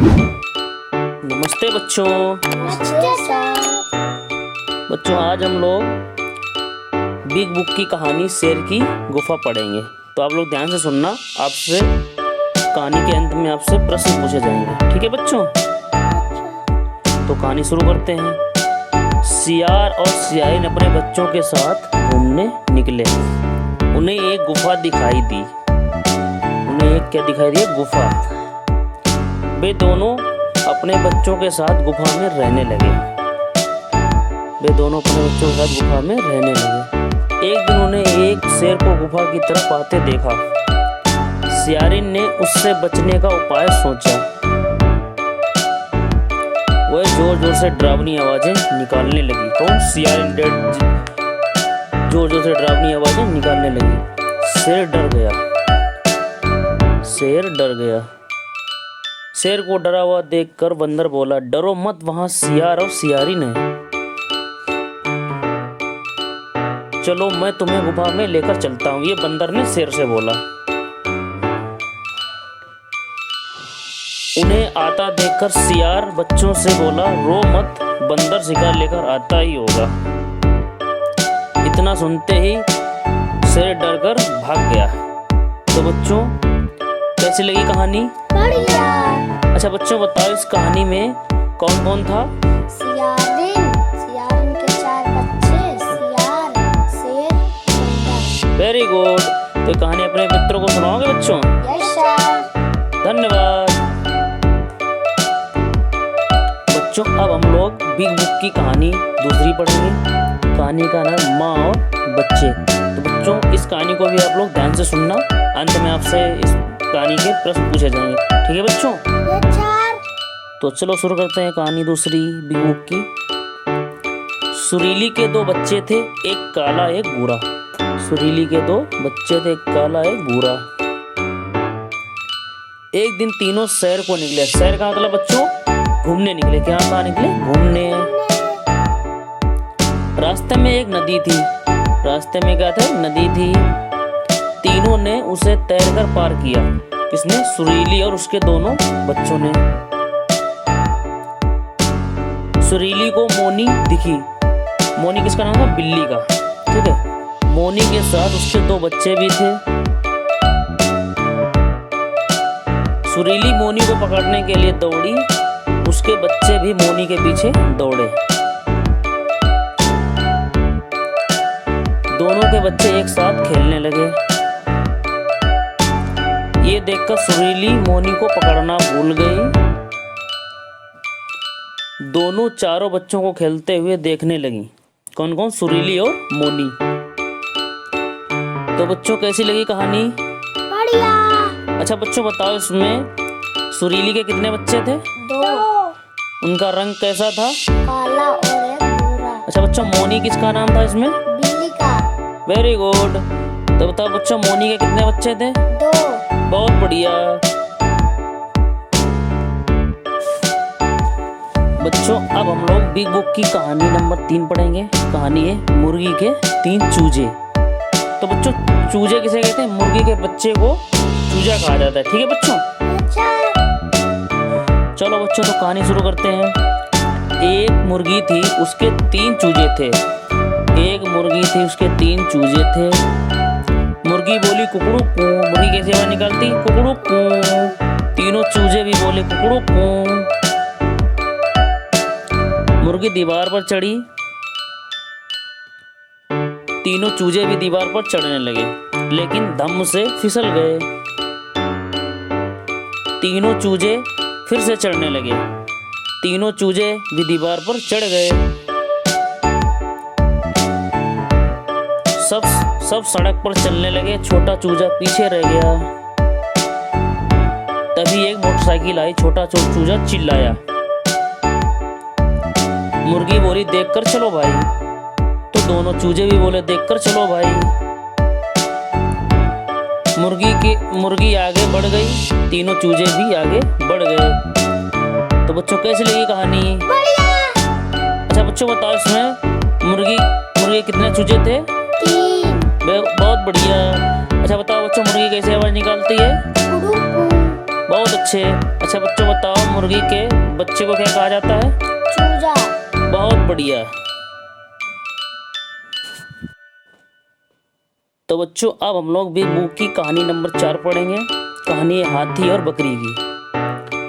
नमस्ते बच्चों। नमस्ते सर। बच्चों आज हम लोग बिग बुक की कहानी शेर की गुफा पढ़ेंगे, तो आप लोग ध्यान से सुनना। आपसे कहानी के अंत में आपसे प्रश्न पूछे जाएंगे, ठीक है बच्चों? तो कहानी शुरू करते हैं। सियार और सियारिन अपने बच्चों के साथ घूमने निकले। उन्हें एक गुफा दिखाई दी। उन्हें एक क्या दिखाई दी? गुफा। वे दोनों अपने बच्चों के साथ गुफा में रहने लगे। एक दिन उन्हें एक शेर को गुफा की तरफ आते देखा। सियारिन ने उससे बचने का उपाय सोचा। वह जोर जोर से डरावनी आवाजें निकालने लगी। कौन? सियारिन जोर जोर से डरावनी आवाजें निकालने लगी। शेर डर गया। शेर को डरा हुआ देखकर बंदर बोला, डरो मत, वहां सियार और सियारिन है। चलो मैं तुम्हें गुफा में लेकर चलता हूँ, ये बंदर ने शेर से बोला। उन्हें आता देखकर सियार बच्चों से बोला, रो मत, बंदर शिकार लेकर आता ही होगा। इतना सुनते ही शेर डरकर भाग गया। तो बच्चों कैसी लगी कहानी? बढ़िया। अच्छा बच्चों बताओ, इस कहानी में कौन कौन था? सियारिन के 4 बच्चे, सियार, शेर, बंदर। Very good. तो कहानी अपने मित्रों को सुनाओगे बच्चों? Yes sir. धन्यवाद बच्चों। अब हम लोग बिग बुक की कहानी दूसरी पढ़ेंगे। कहानी का नाम माँ और बच्चे। तो बच्चों इस कहानी को भी आप लोग ध्यान से सुनना। अंत में आपसे इस कहानी के प्रश्न पूछे जाएंगे, ठीक है बच्चों? तो चलो शुरू करते हैं कहानी दूसरी बिग बुक की। सुरीली के 2 बच्चे थे, एक काला एक भूरा। सुरीली के 2 बच्चे थे, एक काला एक भूरा। एक दिन तीनों शहर को निकले। शहर का मतलब बच्चों घूमने निकले। क्या? कहाँ निकले? घूमने। रास्ते में एक नदी थी। रास्ते में क्या था? नदी थी। तीनों ने उसे तैरकर पार किया। किसने? सुरीली और उसके दोनों बच्चों ने। सुरीली को मोनी दिखी। मोनी किसका नाम था? बिल्ली का, ठीक है। मोनी के साथ उसके 2 बच्चे भी थे। सुरीली मोनी को पकड़ने के लिए दौड़ी। उसके बच्चे भी मोनी के पीछे दौड़े। दोनों के बच्चे एक साथ खेलने लगे। ये देखकर सुरीली मोनी को पकड़ना भूल गई। दोनों चारों बच्चों को खेलते हुए देखने लगी। कौन कौन? सुरीली और मोनी। तो बच्चों कैसी लगी कहानी? बढ़िया। अच्छा बच्चों बताओ, इसमें सुरीली के कितने बच्चे थे? 2। उनका रंग कैसा था? काला और एक भूरा। अच्छा बच्चों मोनी किसका नाम था इसमें? बिल्ली का। Very good. तो बताओ बच्चों मोनी के कितने बच्चे थे? 2। बहुत बढ़िया बच्चों। अब हम लोग बिग बुक की कहानी नंबर 3 पढ़ेंगे। कहानी है मुर्गी के 3 चूजे। तो बच्चों चूजे किसे कहते हैं? मुर्गी के बच्चे को चूजा कहा जाता है, ठीक है बच्चों? चलो बच्चों तो कहानी शुरू करते हैं। एक मुर्गी थी, उसके 3 चूजे थे। एक मुर्गी थी, उसके 3 चूजे थे। मुर्गी बोली कुकड़ू कू। मुर्गी कैसे आवाज निकालती? कुकड़ू कू। तीनों चूजे भी बोले कुकड़ू कू। मुर्गी दीवार पर चढ़ी। तीनों चूजे भी दीवार पर चढ़ने लगे, लेकिन धम्म से फिसल गए। तीनों चूजे फिर से चढ़ने लगे। तीनों चूजे भी दीवार पर चढ़ गए। सब सड़क पर चलने लगे। छोटा चूजा पीछे रह गया। तभी एक मोटरसाइकिल आई। छोटा चूजा चिल्लाया। मुर्गी बोली देखकर चलो भाई। तो दोनों चूजे भी बोले देखकर चलो भाई। मुर्गी आगे बढ़ गई। तीनों चूजे भी आगे बढ़ गए। तो बच्चों कैसी लगी कहानी? अच्छा बच्चों बताओ, इसमें मुर्गी कितने चूजे थे? 3। बहुत बढ़िया। अच्छा बताओ बच्चों मुर्गी कैसे आवाज निकालती है? कुकड़ू कू। बहुत अच्छे। अच्छा अच्छा बच्चों बताओ, मुर्गी के बच्चे को क्या कहा जाता है? चूजा। बहुत बढ़िया। तो बच्चों अब हम लोग बिग बुक की कहानी नंबर 4 पढ़ेंगे। कहानी है हाथी और बकरी की।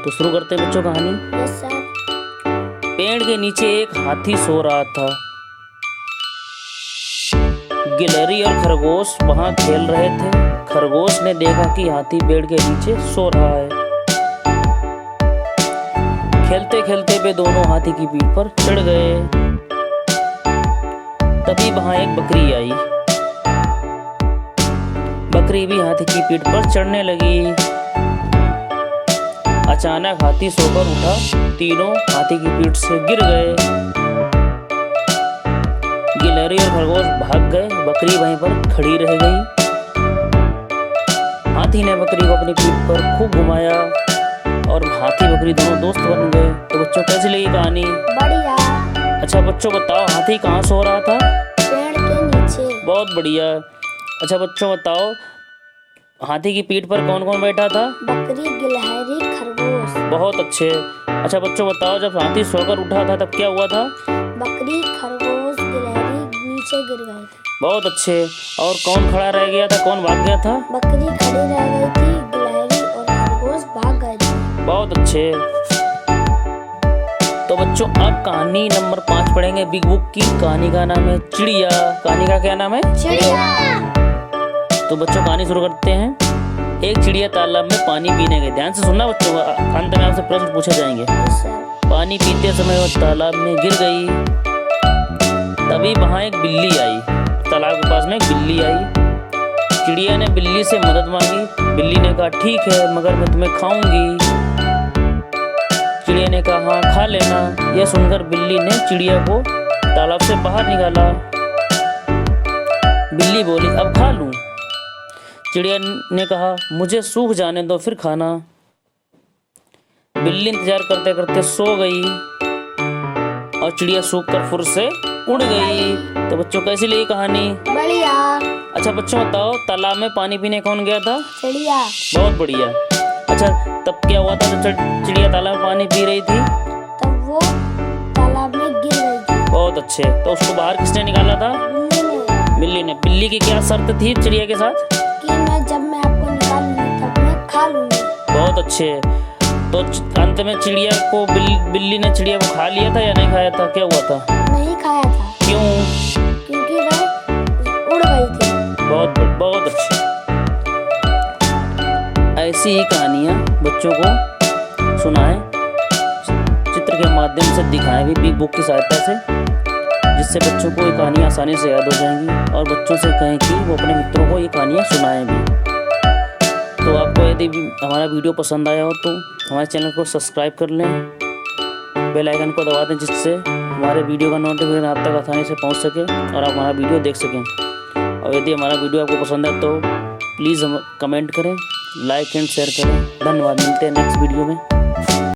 तो शुरू करते हैं बच्चों कहानी। Yes sir. पेड़ के नीचे एक हाथी सो रहा था। गिलहरी और खरगोश वहां खेल रहे थे। खरगोश ने देखा कि हाथी पेड़ के नीचे सो रहा है। खेलते खेलते वे दोनों हाथी की पीठ पर चढ़ गए। तभी वहां एक बकरी आई। बकरी भी हाथी की पीठ पर चढ़ने लगी। अचानक हाथी सोकर उठा। तीनों हाथी की पीठ से गिर गए। गिलहरी और खरगोश भाग गए। बकरी वहीं पर खड़ी रह गई। हाथी ने बकरी को अपनी पीठ पर खूब घुमाया और हाथी बकरी दोनों दोस्त बन गए। तो बच्चों कैसी लगी कहानी? बढ़िया। अच्छा बच्चों बताओ, हाथी कहाँ सो रहा था? पेड़ के नीचे। बहुत बढ़िया। अच्छा बच्चों बताओ, हाथी की पीठ पर कौन कौन बैठा था? बकरी, गिलहरी, खरगोश। बहुत अच्छे। अच्छा बच्चों बताओ, जब हाथी सोकर उठा था तब क्या हुआ था? बकरी, खरगोश, गिलहरी नीचे गिर गए थे। बहुत अच्छे। और कौन खड़ा रह गया था, कौन भाग गया था? बकरी खड़ी रह गई थी, गिलहरी और खरगोश भाग गए थे। बहुत अच्छे। तो बच्चों अब कहानी नंबर 5 पढ़ेंगे बिग बुक की। कहानी का नाम है चिड़िया। कहानी का क्या नाम है? चिड़िया। तो बच्चों कहानी शुरू करते हैं। एक चिड़िया तालाब में पानी पीने गई। ध्यान से सुनना बच्चों, अंत में आपसे प्रश्न पूछे जाएंगे। Yes sir. पानी पीते समय वह तालाब में गिर गई। तभी वहां एक बिल्ली आई। तालाब के पास में एक बिल्ली आई। चिड़िया ने बिल्ली से मदद मांगी। बिल्ली ने कहा ठीक है, मगर मैं तुम्हें खाऊंगी। चिड़िया ने कहा हाँ खा लेना। यह सुनकर बिल्ली ने चिड़िया को तालाब से बाहर निकाला। बिल्ली बोली अब खा लूं। चिड़िया ने कहा मुझे सूख जाने दो फिर खाना। बिल्ली इंतजार करते करते सो गई और चिड़िया सूख कर फुर से उड़ गई। तो बच्चों कैसी लगी कहानी? बढ़िया। अच्छा बच्चों बताओ, तालाब में पानी पीने कौन गया था? चिड़िया। बहुत बढ़िया। अच्छा तब क्या हुआ था जब चिड़िया तालाब में पानी पी रही थी? तब वो तालाब में गिर गई थी। बहुत अच्छे। तो उसको बाहर किसने निकाला था? बिल्ली ने। बिल्ली की क्या शर्त थी चिड़िया के साथ? कि जब मैं आपको निकाल लूंगी तब मैं खा लूंगी। बहुत अच्छे। तो अंत में चिड़िया को बिल्ली ने चिड़िया को खा लिया था या नहीं खाया था? क्या हुआ था? नहीं खाया था। क्यों? क्योंकि वह उड़ गई थी। बहुत अच्छे। ऐसी ही कहानियाँ बच्चों को सुनाएं, चित्र के माध्यम से दिखाएं भी बिग बुक की सहायता से, जिससे बच्चों को ये कहानियाँ आसानी से याद हो जाएंगी। और बच्चों से कहें कि वो अपने मित्रों को ये कहानियाँ सुनाएं भी। तो आपको यदि हमारा वीडियो पसंद आया हो तो हमारे चैनल को सब्सक्राइब कर लें, बेल आइकन को दबा दें, जिससे हमारे वीडियो का नोटिफिकेशन आप तक आसानी से पहुंच सके और आप हमारा वीडियो देख सकें। और यदि हमारा वीडियो आपको पसंद है तो प्लीज़ हम कमेंट करें, लाइक एंड शेयर करें। धन्यवाद। मिलते हैं नेक्स्ट वीडियो में।